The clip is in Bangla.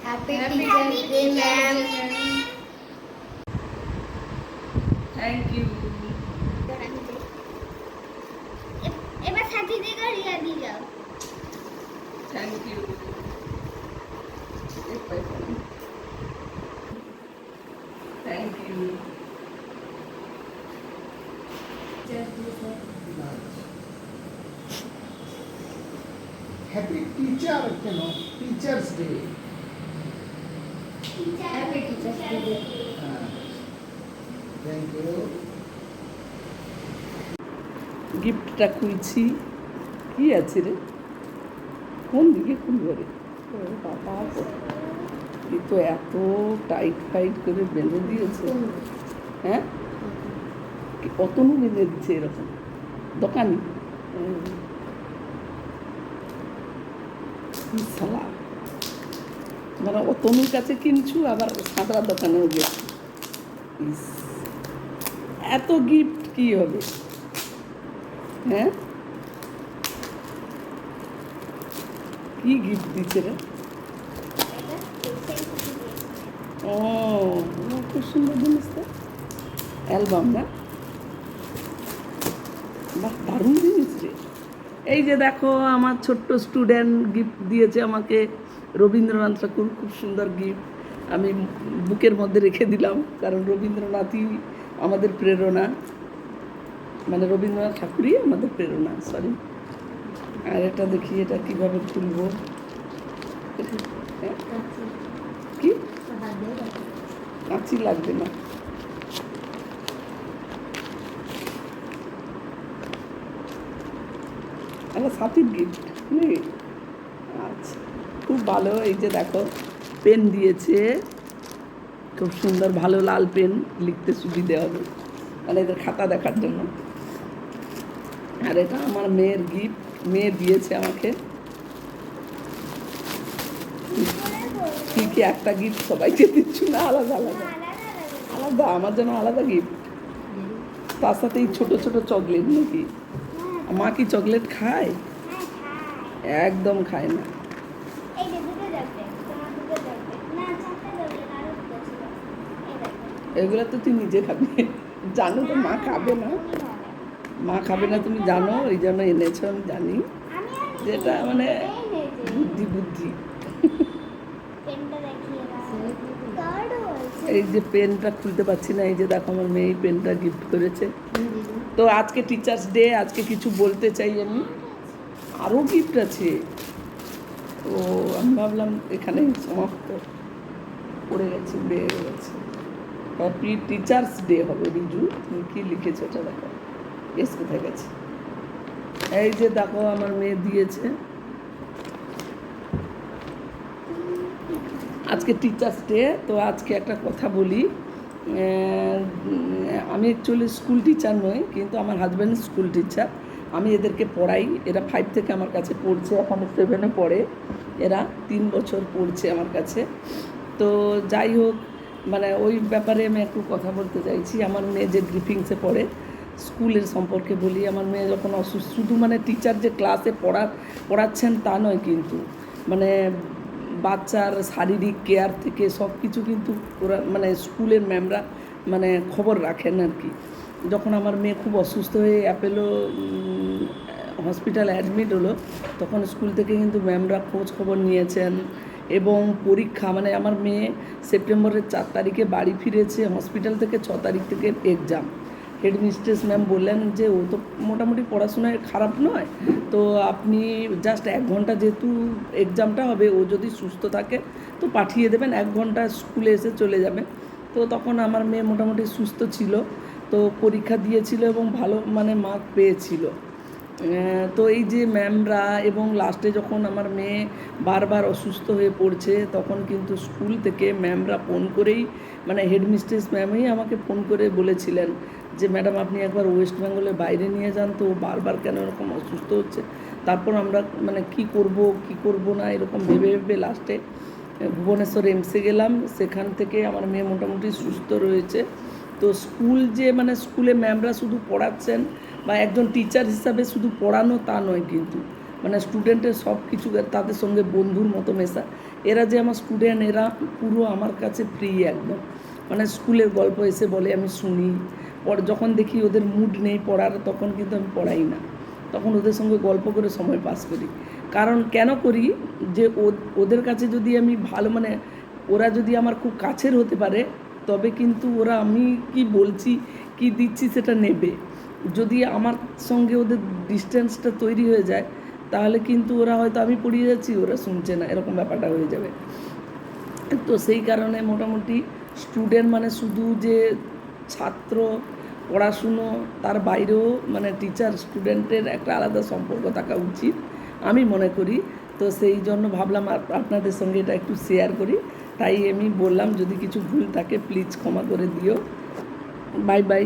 Happy Teachers Day, ma'am. Thank you. এবার সাথী দিকে রিয়া দিয়ে যাও। Thank you. Thank you. Happy teacher কেন teachers day Happy Teachers Day. Thank you গিফটটা খুলছি। কি আছে রে? কোন দিকে খুলবো রে? ও বাবা, এ তো এত টাইট ফাইট করে বেঁধে দিয়েছে। হ্যাঁ, কতনু বেঁধে দিচ্ছে এরকম দোকানি। সালা, মানে অতনুর কাছে কিনছু, আবার সাঁতরা দোকানেও গেছি। এত গিফট কি হবে? হ্যাঁ, কি গিফট দিচ্ছে রে? ও, খুব সুন্দর জিনিস তো। অ্যালবাম না? বাহ, দারুণ জিনিস রে। এই যে দেখো, আমার ছোট্ট স্টুডেন্ট গিফট দিয়েছে আমাকে, রবীন্দ্রনাথ ঠাকুর। খুব সুন্দর গিফট। আমি বুকের মধ্যে রেখে দিলাম, কারণ রবীন্দ্রনাথই আমাদের প্রেরণা, মানে রবীন্দ্রনাথ ঠাকুরই আমাদের প্রেরণা। সরি। আর এটা দেখি, এটা কীভাবে খুলবো। কি কাঁচি লাগবে না? একটা সাথীর গিফট নেই? আচ্ছা, খুব ভালো। এই যে দেখো, পেন দিয়েছে, খুব সুন্দর, ভালো লাল পেন, লিখতে সুবিধে হবে, মানে এদের খাতা দেখার জন্য। আর এটা আমার মেয়ের গিফট, মেয়ে দিয়েছে আমাকে। কি কি একটা গিফট সবাইকে দিচ্ছ না? আলাদা আলাদা আলাদা, আমার জন্য আলাদা গিফট। তার সাথে এই ছোটো ছোটো চকলেট নাকি? মা কি চকলেট খায়? একদম খায় না। এগুলো তো তুই নিজে খাবি, জানো তো মা খাবে না। মা খাবে না তুমি জানো, ওই জন্য এনেছো, আমি জানি। যেটা মানে বুদ্ধি বুদ্ধি। এই যে পেনটা খুলতে পারছি না। এই যে দেখো, আমার মেয়ে এই পেনটা গিফট করেছে। তো আজকে টিচার্স ডে, আজকে কিছু বলতে চাই আমি। আরও গিফট আছে। তো আমি ভাবলাম এখানেই সমাপ্ত, পড়ে গেছে, বেড়ে গেছে। হ্যাপি টিচার্স ডে হবে। রিজু, তুমি কি লিখেছো ওটা দেখো। এস কোথায় গেছে? এই যে দেখো, আমার মেয়ে দিয়েছে। আজকে টিচার্স ডে। তো আজকে একটা কথা বলি। আমি অ্যাকচুয়ালি স্কুল টিচার নই, কিন্তু আমার হাজব্যান্ড স্কুল টিচার। আমি এদেরকে পড়াই। এরা 5 থেকে আমার কাছে পড়ছে, এখন 7-এ পড়ে। এরা 3 বছর পড়ছে আমার কাছে। তো যাই হোক, মানে ওই ব্যাপারে আমি একটু কথা বলতে চাইছি। আমার মেয়ে যে গ্রিফিংসে পড়ে, স্কুলের সম্পর্কে বলি। আমার মেয়ে যখন অসুস্থ, শুধু মানে টিচার যে ক্লাসে পড়াচ্ছেন তা নয়, কিন্তু মানে বাচ্চার শারীরিক কেয়ার থেকে সব কিছু কিন্তু ওরা, মানে স্কুলের ম্যামরা মানে খবর রাখেন আর কি। যখন আমার মেয়ে খুব অসুস্থ হয়ে অ্যাপেলো হসপিটালে অ্যাডমিট হলো, তখন স্কুল থেকে কিন্তু ম্যামরা খোঁজ খবর নিয়েছেন। এবং পরীক্ষা, মানে আমার মেয়ে সেপ্টেম্বরের 4 তারিখে বাড়ি ফিরেছে হসপিটাল থেকে, 6 তারিখ থেকে এক্সাম। হেডমিস্ট্রেস ম্যাম বললেন যে ও তো মোটামুটি পড়াশোনায় খারাপ নয়, তো আপনি জাস্ট 1 ঘন্টা, যেহেতু এক্সামটা হবে, ও যদি সুস্থ থাকে তো পাঠিয়ে দেবেন, 1 ঘন্টা স্কুলে এসে চলে যাবে। তো তখন আমার মেয়ে মোটামুটি সুস্থ ছিল, তো পরীক্ষা দিয়েছিল এবং ভালো মানে মার্ক পেয়েছিল। তো এই যে ম্যামরা, এবং লাস্টে যখন আমার মেয়ে বারবার অসুস্থ হয়ে পড়ছে, তখন কিন্তু স্কুল থেকে ম্যামরা ফোন করেই, মানে হেডমিস্ট্রেস ম্যামই আমাকে ফোন করে বলেছিলেন যে ম্যাডাম আপনি একবার ওয়েস্ট বেঙ্গলের বাইরে নিয়ে যান, তো বারবার কেন এরকম অসুস্থ হচ্ছে। তারপর আমরা মানে কি করব না এরকম ভেবে ভেবে লাস্টে ভুবনেশ্বর এমসে গেলাম। সেখান থেকে আমার মেয়ে মোটামুটি সুস্থ রয়েছে। তো স্কুল যে, মানে স্কুলে ম্যামরা শুধু পড়াচ্ছেন বা একজন টিচার হিসাবে শুধু পড়ানো তা নয়, কিন্তু মানে স্টুডেন্টের সব কিছু, তাদের সঙ্গে বন্ধুর মতো মেশা, এরা যে আমার স্টুডেন্ট, এরা পুরো আমার কাছে ফ্রি একদম, মানে স্কুলের গল্প এসে বলে আমি শুনি, পর যখন দেখি ওদের মুড নেই পড়ার তখন কিন্তু আমি পড়াই না, তখন ওদের সঙ্গে গল্প করে সময় পাস করি। কারণ কেন করি, যে ওদের কাছে যদি আমি ভালো, মানে ওরা যদি আমার খুব কাছের হতে পারে তবে কিন্তু ওরা আমি কি বলছি কি দিচ্ছি সেটা নেবে। যদি আমার সঙ্গে ওদের ডিস্টেন্সটা তৈরি হয়ে যায় তাহলে কিন্তু ওরা হয়তো আমি পড়িয়ে যাচ্ছি ওরা শুনছে না, এরকম ব্যাপারটা হয়ে যাবে। তো সেই কারণে মোটামুটি স্টুডেন্ট মানে শুধু যে ছাত্র পড়াশুনো, তার বাইরেও মানে টিচার স্টুডেন্টের একটা আলাদা সম্পর্ক থাকা উচিত আমি মনে করি। তো সেই জন্য ভাবলাম আপনাদের সঙ্গে এটা একটু শেয়ার করি, তাই আমি বললাম যদি কিছু ভুল থাকে প্লিজ ক্ষমা করে দিও। Bye bye.